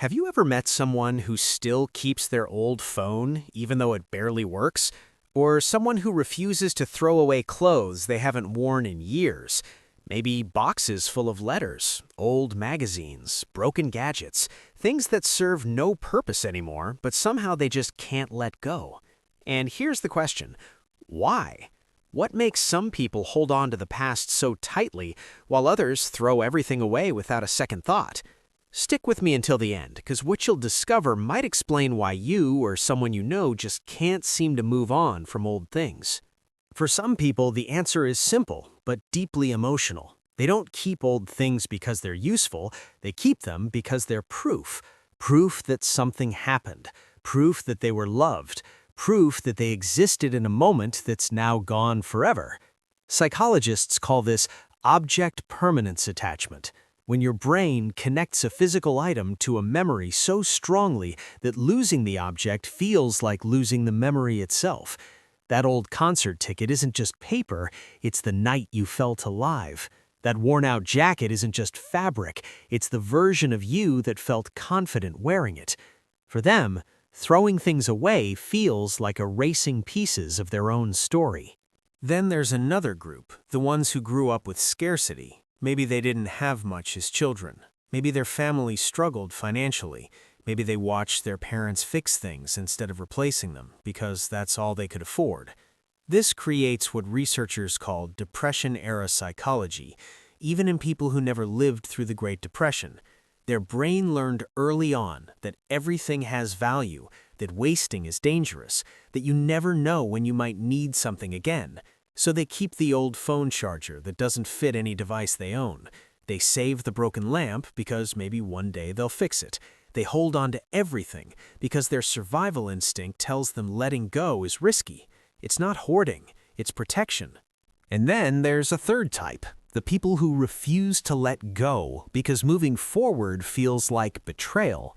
Have you ever met someone who still keeps their old phone even though it barely works? Or someone who refuses to throw away clothes they haven't worn in years? Maybe boxes full of letters, old magazines, broken gadgets, things that serve no purpose anymore, but somehow they just can't let go. And here's the question: why? What makes some people hold on to the past so tightly while others throw everything away without a second thought? Stick with me until the end, because what you'll discover might explain why you or someone you know just can't seem to move on from old things. For some people, the answer is simple, but deeply emotional. They don't keep old things because they're useful, they keep them because they're proof. Proof that something happened, proof that they were loved, proof that they existed in a moment that's now gone forever. Psychologists call this object permanence attachment, when your brain connects a physical item to a memory so strongly that losing the object feels like losing the memory itself. That old concert ticket isn't just paper, it's the night you felt alive. That worn-out jacket isn't just fabric, it's the version of you that felt confident wearing it. For them, throwing things away feels like erasing pieces of their own story. Then there's another group, the ones who grew up with scarcity. Maybe they didn't have much as children. Maybe their family struggled financially. Maybe they watched their parents fix things instead of replacing them because that's all they could afford. This creates what researchers call Depression-era psychology, even in people who never lived through the Great Depression. Their brain learned early on that everything has value, that wasting is dangerous, that you never know when you might need something again. So they keep the old phone charger that doesn't fit any device they own. They save the broken lamp because maybe one day they'll fix it. They hold on to everything because their survival instinct tells them letting go is risky. It's not hoarding, it's protection. And then there's a third type, the people who refuse to let go because moving forward feels like betrayal.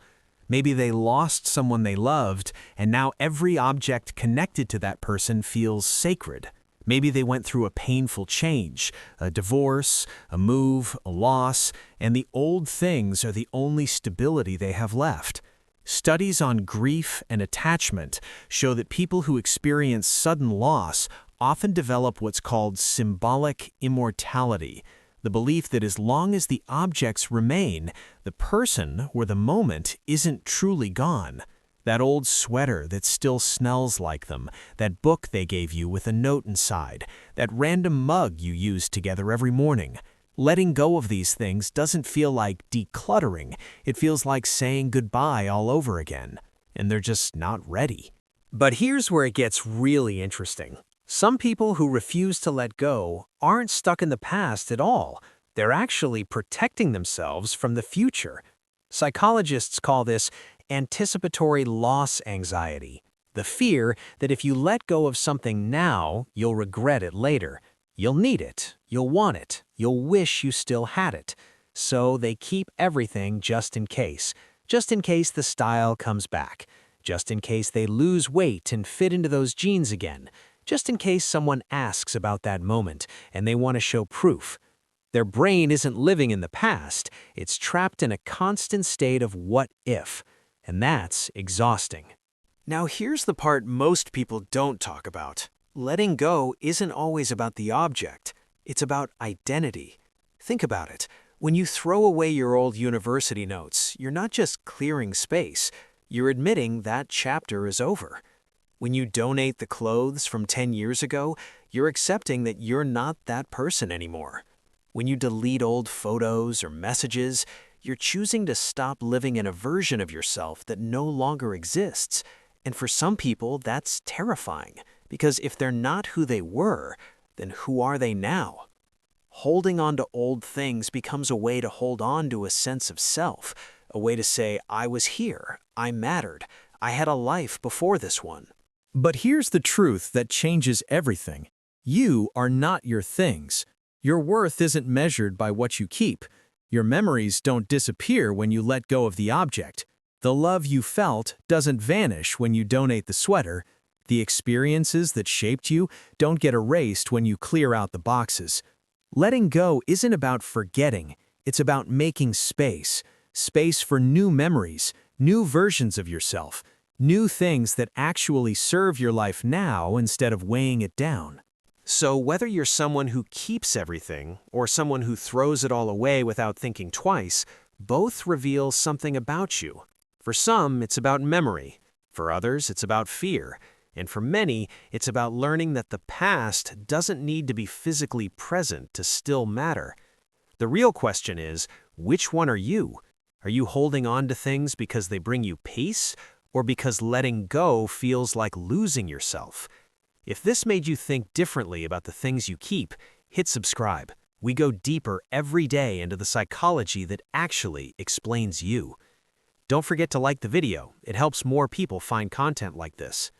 Maybe they lost someone they loved, and now every object connected to that person feels sacred. Maybe they went through a painful change, a divorce, a move, a loss, and the old things are the only stability they have left. Studies on grief and attachment show that people who experience sudden loss often develop what's called symbolic immortality, the belief that as long as the objects remain, the person or the moment isn't truly gone. That old sweater that still smells like them, that book they gave you with a note inside, that random mug you use together every morning. Letting go of these things doesn't feel like decluttering, it feels like saying goodbye all over again. And they're just not ready. But here's where it gets really interesting. Some people who refuse to let go aren't stuck in the past at all. They're actually protecting themselves from the future. Psychologists call this anticipatory loss anxiety, the fear that if you let go of something now, you'll regret it later. You'll need it, you'll want it, you'll wish you still had it. So they keep everything just in case the style comes back, just in case they lose weight and fit into those jeans again, just in case someone asks about that moment and they want to show proof. Their brain isn't living in the past, it's trapped in a constant state of what if. And that's exhausting. Now here's the part most people don't talk about. Letting go isn't always about the object. It's about identity. Think about it. When you throw away your old university notes, you're not just clearing space. You're admitting that chapter is over. When you donate the clothes from 10 years ago, you're accepting that you're not that person anymore. When you delete old photos or messages, you're choosing to stop living in a version of yourself that no longer exists. And for some people, that's terrifying, because if they're not who they were, then who are they now? Holding on to old things becomes a way to hold on to a sense of self, a way to say, I was here, I mattered, I had a life before this one. But here's the truth that changes everything. You are not your things. Your worth isn't measured by what you keep. Your memories don't disappear when you let go of the object. The love you felt doesn't vanish when you donate the sweater. The experiences that shaped you don't get erased when you clear out the boxes. Letting go isn't about forgetting, it's about making space. Space for new memories, new versions of yourself, new things that actually serve your life now instead of weighing it down. So whether you're someone who keeps everything or someone who throws it all away without thinking twice, both reveal something about you. For some, it's about memory. For others, it's about fear. And for many, it's about learning that the past doesn't need to be physically present to still matter. The real question is, which one are you? Are you holding on to things because they bring you peace, or because letting go feels like losing yourself? If this made you think differently about the things you keep, hit subscribe. We go deeper every day into the psychology that actually explains you. Don't forget to like the video. It helps more people find content like this.